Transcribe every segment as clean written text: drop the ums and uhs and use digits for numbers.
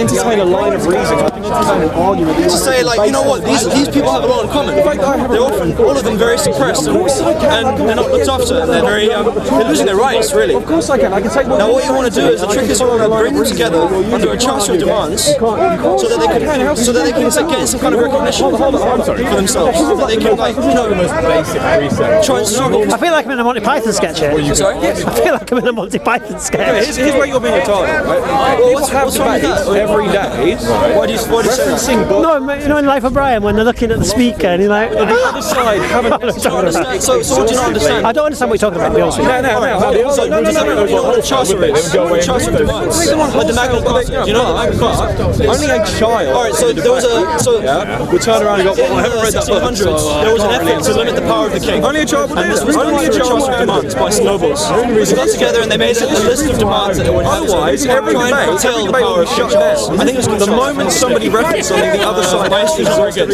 entertain a line of reason. I can entertain an argument. To say, like, you know what, these people have a lot in common. They're often, all of them, very suppressed and they're not looked after. And they're losing their rights, really. Of course I can. I can take. Now, what you want to do is the trick is bring them together under a charter of demands, so that they can get some kind of recognition for themselves. So that they can, like, you know, try and struggle. I feel like I'm in a Monty Python sketch here. Sorry? I feel like I'm in a Monty Python sketch. Here's where you're being retarded, right? People have debates every day. Why do you say that? No, you know in Life of Brian when they're looking at the speaker and you're like, The other side haven't necessarily. So what do you not understand? I don't understand what you're talking about, to be honest with you. You know what a charter is? The charter of demands. Like the Magna Carta. Do you know the Magna Carta? Only a child. Alright, so there was We turn around and go, well, I haven't read that book. 1600s, there was an effort to limit the power of the king. Only a child would do This that. was done through a charter of demands by nobles. They got together and they made a list of demands that they would have. Otherwise, every try and debate curtail the power of shut king. down. I think it was The moment somebody references something, the other side my history is very good.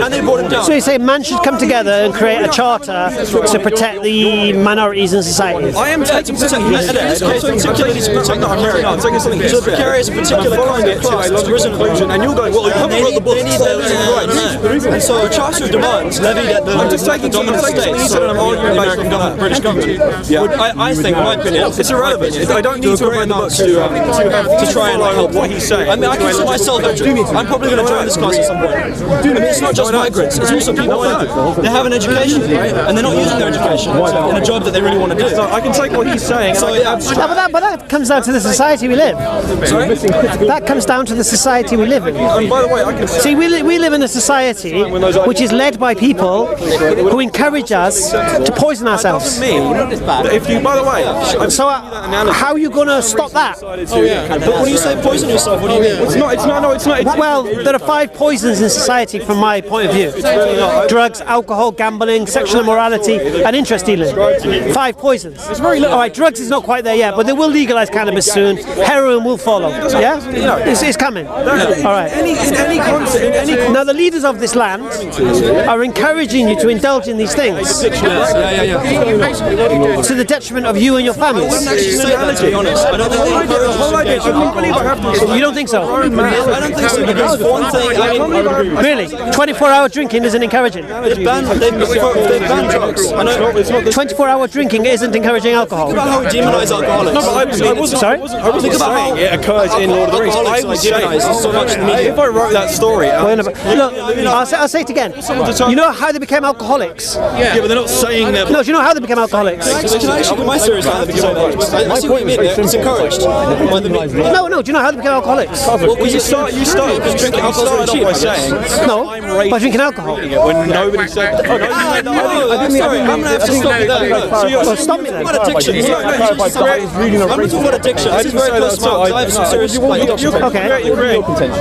And they brought him down. So you say man should come together and create a charter to protect the minorities in society? I am taking something in this case, particularly to protect the precarious. I'm taking something So the precarious, a particular kind of class has risen in illusion, and you're going, well, you haven't read the book. They need their rights. And so a charter of demands levied at the dominant states, so I'm arguing the American government, British government. I think, in my opinion, it's irrelevant. I don't need to read the book to try and help what he's saying. I mean, I consider myself I'm probably going to join this class at some point. I mean, it's not just migrants, it's also people they have an education, and they're not using their education in a job that they really want to do. So I can take what he's saying. So yeah, But that comes down to the society we live. sorry? That comes down to the society we live in. And by the way, I can See, we live in a society which is led by people who encourage us to poison ourselves. that if you, by the way, So how are you going to stop that? But when you say poison yourself, what do you mean? it's not. Well, there are 5 poisons in society from my point of view. Drugs, alcohol, gambling, sexual immorality, and interest dealing. 5 poisons. All right, drugs is not quite there yet, but they will legalise cannabis soon. Heroin will follow. Yeah? It's coming. All right. Now, the leaders of this land are encouraging you to indulge in these things to the detriment of you and your families. To be honest, I don't think they encourage us. You don't think so? I don't think so, because for one thing, I mean, Really? 24-hour drinking isn't encouraging? they've banned drugs. I know. 24-hour drinking isn't encouraging alcohol. Think about how we demonize alcoholics. No, but I wasn't saying it occurs in Lord of the Rings. I was saying so much in the media. if I wrote that story, Look, I'll say it again. You know how they became alcoholics? yeah, but they're not saying that. No, do you know how they became alcoholics? Can I actually put my series down? I see what you mean. It's encouraged by the media. No, do you know how they became alcoholics? Well, because you started drinking alcohol off by saying No, by drinking alcohol. when nobody said that. Sorry, I'm going to have to stop you there. Well, stop me then. What addiction? I'm not talking about addiction. This is very close to my heart. I have some serious addiction. Okay.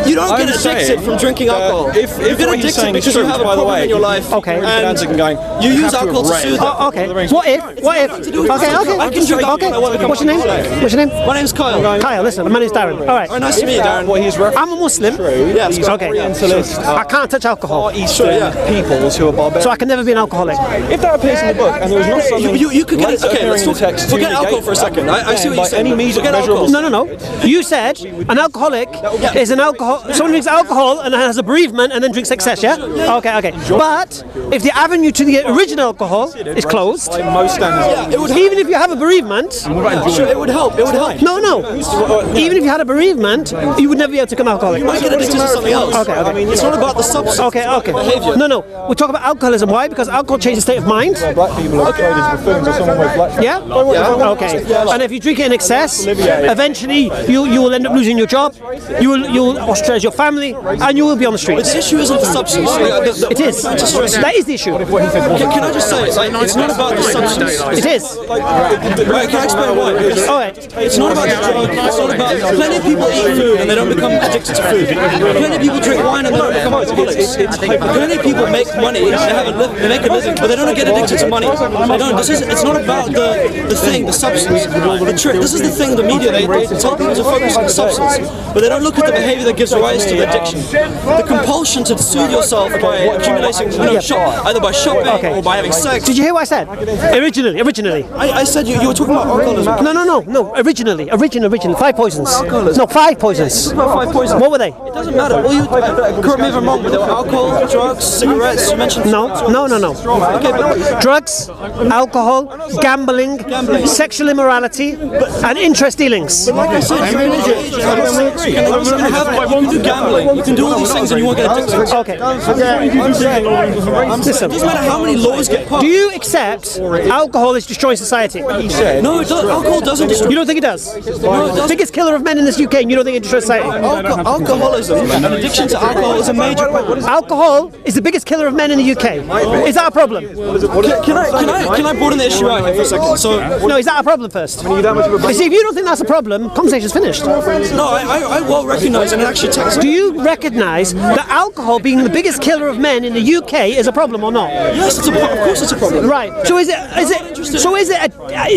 You don't get addicted from drinking alcohol. You get addicted because you have a problem in your life. Okay. And you use alcohol to soothe it. Okay. What if? Okay. I can drink alcohol. Okay. What's your name? My name's Kyle. Kyle, listen, my name's Darren. All right. Oh, nice to meet you, Darren. I'm a Muslim. Yes. Okay. I can't touch alcohol, Eastern peoples who are barbaric. so I can never be an alcoholic. If that appears in the book and there was not something You could get it. Okay, let's talk. text Forget alcohol for a second. I see what you're saying. Forget alcohol. No. You said an alcoholic is an alcohol. Someone drinks alcohol and has a bereavement and then drinks excess. Yeah. Okay. But if the avenue to the original alcohol is closed, most standards. It would even if you have a bereavement, sure, it would help. It would help. no. Even if you had a bereavement, you would never be able to become alcoholic. You might get addicted to something else. Okay. I mean, it's not about the substance. Okay. Behavior. No. We talk about alcoholism. Why? Because alcohol changes state of mind. Black people are traded as buffoons or someone with black. Yeah? Okay. And if you drink it in excess, eventually you will end up losing your job, you'll ostracize your family, and you will be on the streets. The issue isn't the substance. It is. That is the issue. Can I just say, it's not about the substance. It is. Right, can I explain why? All right. It's not about the drug. It's not about. Plenty of people eat food and they don't become addicted to food. Plenty of people drink wine and they don't become alcoholics. Plenty of people make money. They make a living, but they don't get addicted to money. They don't. It's not about the thing, the substance, the trick. This is the thing. The media they tell people to focus on the substance, but they don't look at the behavior that gives rise to the addiction. The compulsion to soothe yourself by accumulating, either by shopping or by having sex. Did you hear what I said? Originally. I said you were talking about alcoholism. No. Originally. 5 poisons. No, 5 poisons. About 5 poisons. What were they? It doesn't matter. Well, correct me if I'm wrong, but there were alcohol, drugs, cigarettes. You mentioned. No. Okay, but Drugs, alcohol, gambling, sexual immorality, and interest dealings. like I said, you're in age. You can do gambling. You can do all these things, and you won't get addicted. Okay. Listen. It doesn't matter how many laws get passed. Do you accept alcohol is destroying society? No, it doesn't. Alcohol doesn't destroy. You don't think it does? No, it doesn't. Biggest killer of men in this UK, and you don't think it destroys society? Alcoholism and addiction to alcohol is a major problem. Alcohol is the biggest killer of men in the UK. Is that a problem? Can I broaden the issue out here for a second? So, No, is that a problem first? You see, if you don't think that's a problem, conversation's finished. no, I well recognise and it actually takes. Do you recognise that alcohol being the biggest killer of men in the UK is a problem or not? Yes, of course it's a problem. Right.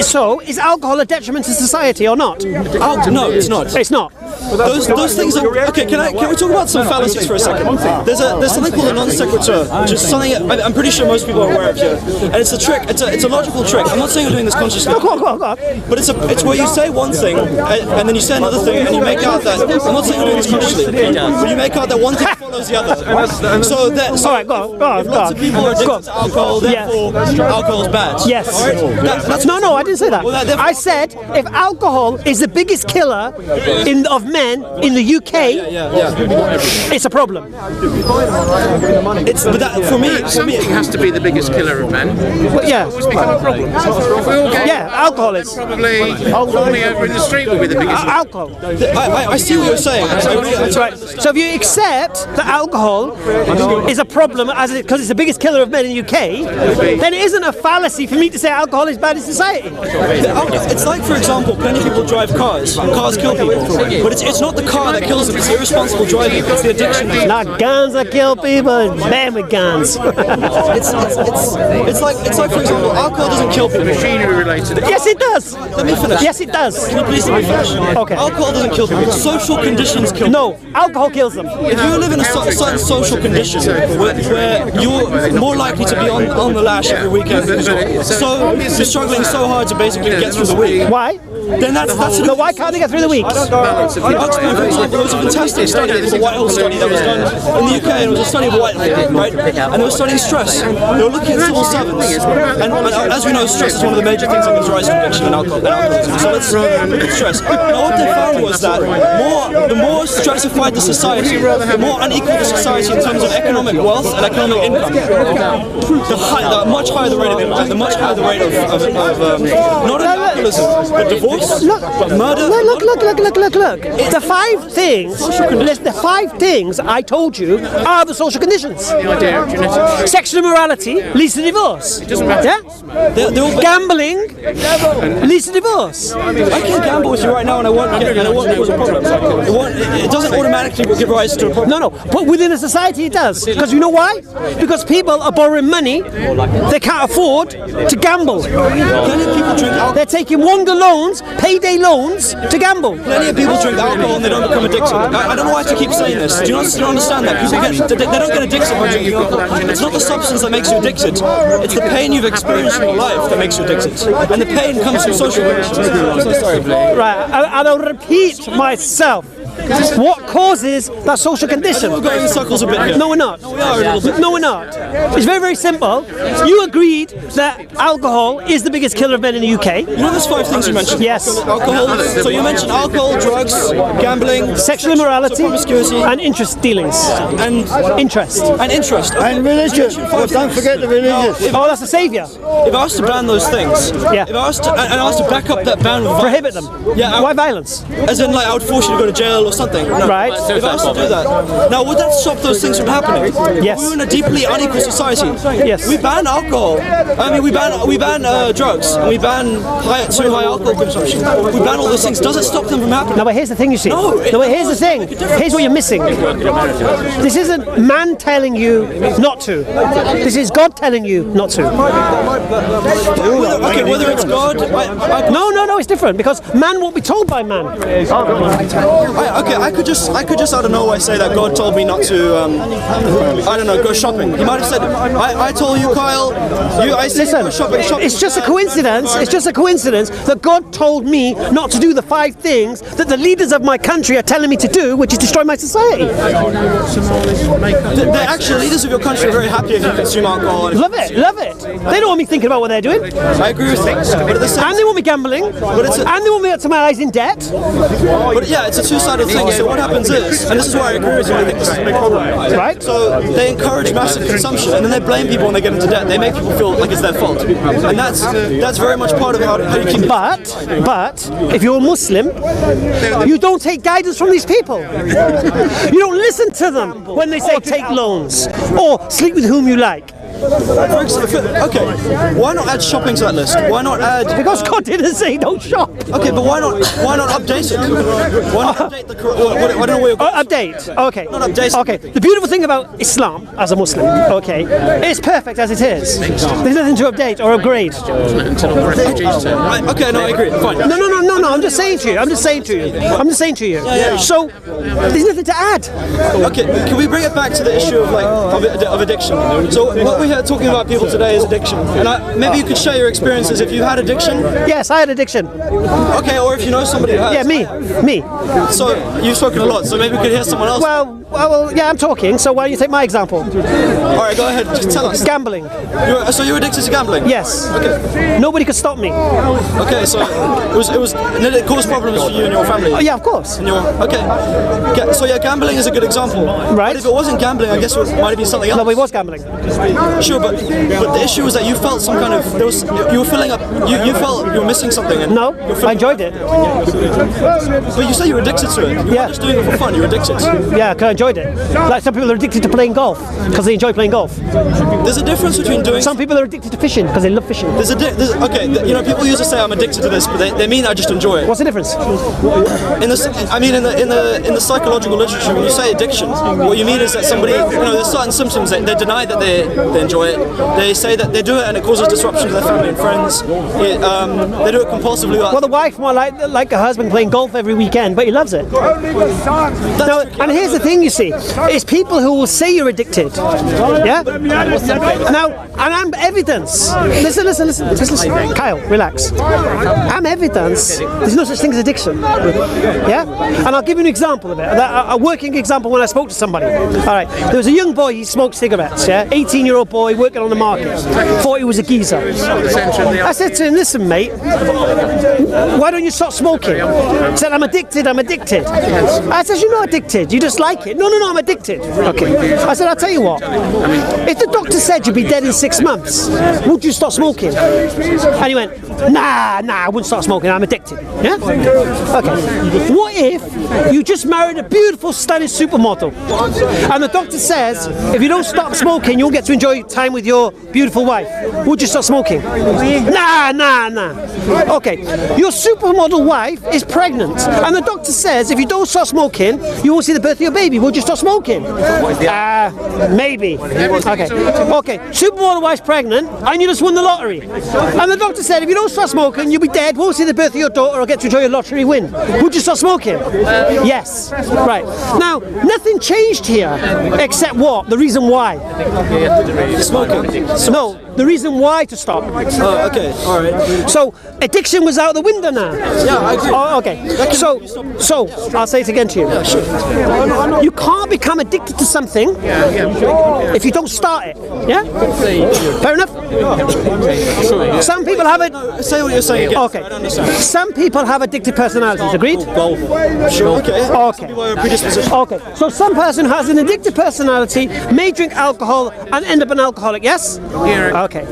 So is alcohol a detriment to society or not? No, it's not. It's not. Those things are okay. Can we talk about some fallacies for a second? There's something called a non sequitur, which is something I'm pretty sure most people are aware of here, and it's a trick. It's a logical trick. I'm not saying you're doing this consciously. Go on. But it's where you say one thing and then you say another thing and you make out that I'm not saying you're doing this consciously, but you make out that one thing follows the other. So that All right, go on. if lots of people are addicted to alcohol, therefore alcohol is bad. Yes. All right? That's No, I didn't say that. Well, I said if alcohol is the biggest killer of men in the UK, it's a problem. But that, for me, Something has to be the biggest killer of men. But yeah, It's become a problem. If we all get alcohol is. probably falling over in the street will be the biggest. Alcohol. I see what you're saying. That's right. So if you accept that alcohol is a problem because it's the biggest killer of men in the UK, then it isn't a fallacy for me to say alcohol is bad in society. It's like, for example, plenty of people drive cars. Cars kill people, but it's not the car that kills them. It's the irresponsible driving. It's the addiction. Not guns that kill people, it's men with guns. It's like, for example, alcohol doesn't kill people. Machinery related. Yes, it does. Let me finish. Yes, it does. Can you please let me finish? Okay. Alcohol doesn't kill people. Social conditions kill. No, alcohol kills them. If you live in a certain social condition where you're more likely to be on the lash every weekend, so you're struggling so hard to basically get through the week. Why? Then that's No, why can't they get through the week? Oxford, for example, there was a fantastic study. It was a Whitehall study that was done in the UK, and it was a study of Whitehall, right? And they were studying stress. They were looking at civil servants, and as we know, stress is one of the major things that gives rise to addiction and alcoholism. So let's look at stress. Now, what they found was that the more stressified the society, the more unequal the society in terms of economic wealth and economic income. The much higher the rate of income, the much higher the rate of not alcoholism, but divorce, but murder. Look. The five things I told you are the social conditions. The idea of genetics. Sexual immorality leads to divorce. Yeah? They're all Gambling leads to divorce. I can gamble with you right now, and I won't cause a problem. It doesn't automatically give rise to a problem. No, but within a society it does. Because you know why? Because people are borrowing money they can't afford to gamble. Plenty of people drink alcohol. They're taking Wonga loans, payday loans, to gamble. Plenty of people drink alcohol and they don't become addicted. I don't know why I have to keep saying this. Do you not understand that? They don't get addicted by drinking alcohol. It's not the substance that makes you addicted. It's the pain you've experienced in your life that makes you addicted. And the pain comes from social conditions. I'm so sorry. Right, and I'll repeat myself. What causes that social condition? We're going in circles a bit here. No, we're not. We are a little bit. No, we're not. It's very, very simple. You agreed that alcohol is the biggest killer of men in the UK. You know there's 5 things you mentioned? Yes. Alcohol. So you mentioned alcohol, drugs, gambling, Sexual immorality, promiscuity, and interest dealings. and interest. interest. And religion. Well, don't forget the religion. Oh, that's a saviour. If I was to ban those things, Yeah. if I was to back up that ban with violence, Prohibit them. Yeah, Why violence? as in like I would force you to go to jail or something. No. Right. If I was to do that, now would that stop those things from happening? Yes. We're in a deeply unequal society. Yes. We ban alcohol. I mean, we ban drugs, and we ban too high alcohol consumption. We ban all those things. Does it stop them from happening? No, but here's the thing, you see. No, but here's the thing. Here's what you're missing. This isn't man telling you not to. This is God telling you not to. Whether it's God, No, it's different because man won't be told by man. okay, I could just out of nowhere say that God told me not to, I don't know, go shopping. He might have said, I told you, Kyle, I said go shopping. It's just a coincidence. It's just a coincidence that God told me not to do the 5 things that the leaders of my country are telling me to do, which is destroy my society. The actual leaders of your country are very happy if you consume alcohol. Love it, love it. They don't want me thinking about what they're doing. I agree with things, but at the same and they want me gambling, and they want me up to my eyes in debt. But yeah, it's a two-sided thing. So what happens is, and this is why I agree with you, I think this is a big problem. Right. So they encourage massive consumption, and then they blame people when they get into debt. They make people feel like it's their fault, and that's very much part of how you keep. But if you're a Muslim, you don't take guidance from these people. You don't listen to them when they say take loans or sleep with whom you like. Okay, why not add shopping to that list? Why not add? Because God didn't say don't shop. Okay, but why not update it? Why not update the? I don't know where you're going. Update. Okay. Not update. Okay. The beautiful thing about Islam as a Muslim, okay, it's perfect as it is. There's nothing to update or upgrade. Okay, no, I agree. Fine. No. I'm just saying to you. Yeah. So there's nothing to add. Okay, can we bring it back to the issue of of addiction? So what we're talking about people today is addiction, and maybe you could share your experiences if you had addiction. Yes, I had addiction. Okay, or if you know somebody who has. Yeah, me. So you've spoken a lot, so maybe we could hear someone else. Well, yeah, I'm talking. So why don't you take my example? All right, go ahead. Just tell us. Gambling. So you're addicted to gambling? Yes. Okay. Nobody could stop me. Okay, so did it cause problems for you and your family? Oh, yeah, of course. Okay. So yeah, gambling is a good example. Right. But if it wasn't gambling, I guess it might have been something else. No, but it was gambling. Sure, but the issue was that you felt some kind of you were filling up. You felt you were missing something. And no, I enjoyed it. But you say you were addicted to it. You weren't just doing it for fun. You were addicted. Yeah, because I enjoyed it. Like some people are addicted to playing golf because they enjoy playing golf. There's a difference between doing. Some people are addicted to fishing because they love fishing. People used to say I'm addicted to this, but they mean I just enjoy it. What's the difference? In the psychological literature, when you say addiction, what you mean is that somebody, there's certain symptoms that they deny that they enjoy it. They say that they do it and it causes disruption to their family and friends. They do it compulsively. Well, the wife might like her husband playing golf every weekend, but he loves it. Now, and here's the thing, you see, it's people who will say you're addicted. Yeah? Now, and I'm evidence. Listen. Kyle, relax. I'm evidence. There's no such thing as addiction. Yeah? And I'll give you an example of it. A working example when I spoke to somebody. All right. There was a young boy, he smoked cigarettes, yeah? 18-year-old boy working on the market. Thought he was a geezer. I said to him, listen, mate, why don't you stop smoking? He said, I'm addicted. I said, you're not addicted. You just like it. No, I'm addicted. Okay. I said, I'll tell you what. If the doctor said you'd be dead in 6 months, would you stop smoking? And he went, nah, I wouldn't stop smoking. I'm addicted. Yeah? Okay. What if you just married a beautiful, stunning supermodel, and the doctor says, if you don't stop smoking, you'll get to enjoy time with your beautiful wife. Would you stop smoking? Nah. Okay. Your supermodel wife is pregnant, and the doctor says, if you don't stop smoking, you won't see the birth of your baby. Would you stop smoking? Maybe. Okay. Supermodel wife's pregnant, and you just won the lottery. And the doctor said, if you don't stop smoking, you'll be dead, won't see the birth of your daughter, or get to enjoy your lottery win. Would you stop smoking? Yes. Right. Now, nothing changed here, except what? The reason why. Smoking. No, the reason why to stop. Okay. All right. So addiction was out the window now. Yeah, I agree. Okay. So I'll say it again to you. Yeah, sure. You can't become addicted to something if you don't start it. Yeah. Fair enough. Some people have it. No, say what you're saying again. Okay. I don't understand. Some people have addictive personalities. Agreed? Sure. Okay. Okay. People have a predisposition. Okay. So some person has an addictive personality, may drink alcohol and end up an alcoholic. Yes? Okay.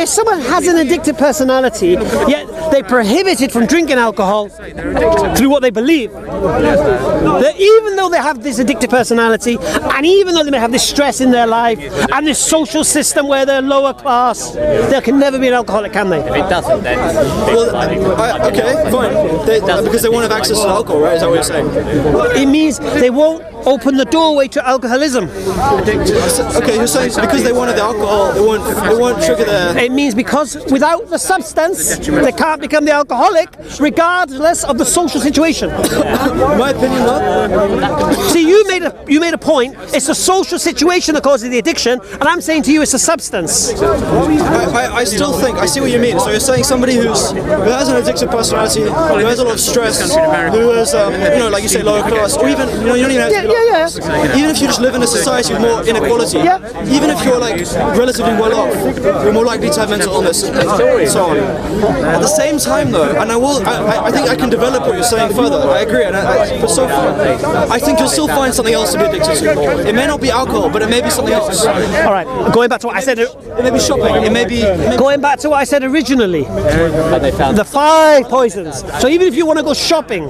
If someone has an addictive personality, yet they prohibit it from drinking alcohol through what they believe, that even though they have this addictive personality, and even though they may have this stress in their life, and this social system where they're lower class, they can never be an alcoholic, can they? If it doesn't, then Okay, fine. Because they won't have access to alcohol, right? Is that what you're saying? It means they won't open the doorway to alcoholism. Okay, you're saying because they wanted the alcohol, it won't trigger their... It means because without the substance, they can't become the alcoholic, regardless of the social situation. My opinion, though. See, you made a point. It's the social situation that causes the addiction, and I'm saying to you, it's a substance. I still think I see what you mean. So you're saying somebody who has an addictive personality, who has a lot of stress, who is, like you say, lower class, or even, you don't even have to be lower class. Even if you just live in a society with more inequality, even if you're like relatively well off, you're more likely to have mental illness and so on. At the same time, though, and I think I can develop what you're saying further. I agree, but so far, I think you'll still find something else to be addicted to. It may not be alcohol, but it may be something else. All right, going back to what I said. It may be shopping. It may be going back to what I said originally. The 5 poisons. So even if you want to go shopping,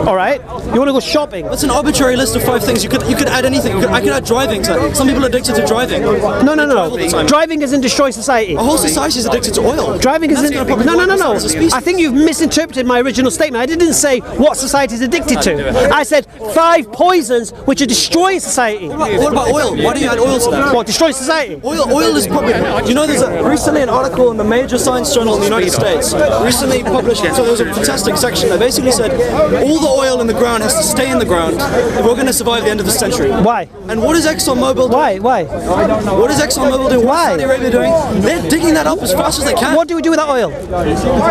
all right, you want to go shopping. That's an arbitrary list of 5 things. You could add anything. I could add driving to that. Some people are addicted to driving. No. Driving doesn't destroy society. A whole society is addicted to oil. Driving isn't. No. I think you've misinterpreted my original statement. I didn't say what society is addicted to. I said 5 poisons which are destroying society. What about oil? Why do you add oil to that? What destroys society? Oil is probably. You know, there's recently an article in the major science journal in the United States recently published. So there was a fantastic section that basically said all the oil in the ground has to stay in the ground if we're going to survive the end of the century. Why? And what is ExxonMobil doing? Why? What is ExxonMobil doing? What is Saudi Arabia doing? They're digging that up as fast as they can. What do we do with that oil?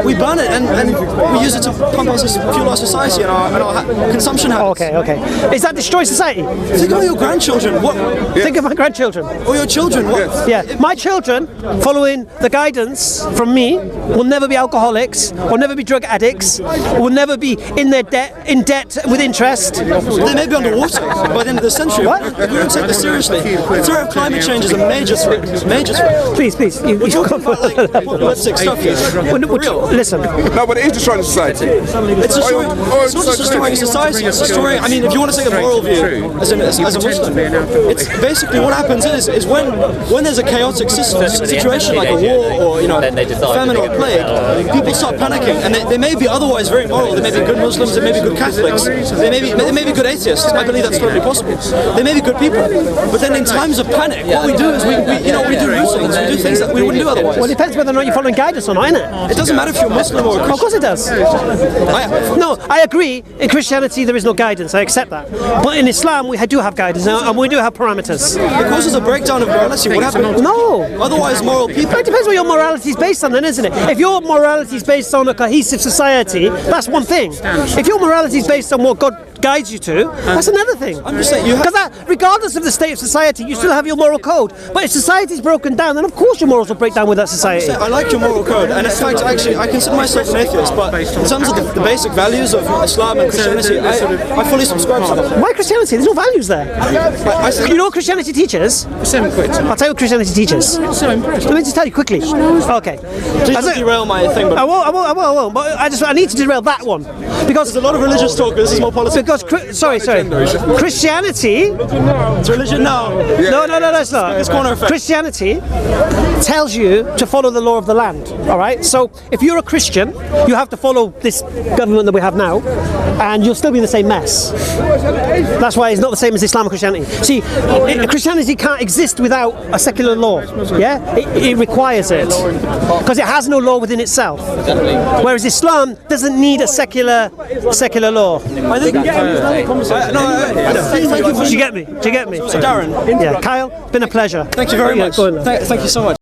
We burn it and we use it to pump fuel our society and our consumption habits. Okay. Is that destroy society? Think of your grandchildren. Think of my grandchildren. Or your children. Yeah. My children, following the guidance from me, will never be alcoholics, will never be drug addicts, will never be in debt with interest. They may be underwater by the end of the century. What? If we don't take this seriously, the threat of climate change is a major threat. Please. We're talking about like apocalyptic stuff here. Listen. No, but it is destroying society. It's not just destroying society. It's destroying. I mean, if you want to take a moral view as a Muslim, it's basically what happens is when there's a chaotic situation like a war or famine or a plague, people start panicking, and they may be otherwise very moral. They may be good Muslims, they may be good Catholics, they may be good atheists. I believe that's totally possible. They may be good people, but then in times of panic, what we do is we do rude things. We do things that we wouldn't do otherwise. Well, it depends whether or not you're following guidance or not, innit? It doesn't matter if you're Muslim or a Christian. Of course it does. No, I agree. In Christianity, there is no guidance. I accept that. But in Islam, we do have guidance, and we do have parameters. It causes a breakdown of morality. What happens? No. Otherwise, moral people. It depends what your morality is based on, then, isn't it? If your morality is based on a cohesive society, that's one thing. If your morality is based on what God guides you to, that's another thing. I'm just saying, because regardless of the state of society, you still have your moral code. But if society is broken down, then of course your morals will break down with that society. I like your moral code, and in fact, actually, I consider myself an atheist. But in terms of the basic values of Islam and Christianity, I fully subscribe to them. Why Christianity? There's no values there. You know what Christianity teaches? I'll tell you what Christianity teaches. Let me just tell you quickly. Okay. Please don't derail my thing. But I won't. But I need to derail that one because there's a lot of religious talk. This is more politics. Because sorry. Christianity. It's religion now. No, it's not. It's corner effect. Christianity tells you to follow the law of the land. All right. So if you're a Christian, you have to follow this government that we have now, and you'll still be in the same mess. That's why it's not the same as Islam and Christianity. See, Christianity can't exist without a secular law. Yeah, it requires it because it has no law within itself. Whereas Islam doesn't need a secular law. I think. Thank you. Do you get me? So Darren. Yeah, Kyle, been a pleasure. Thank you very much. Thank you so much.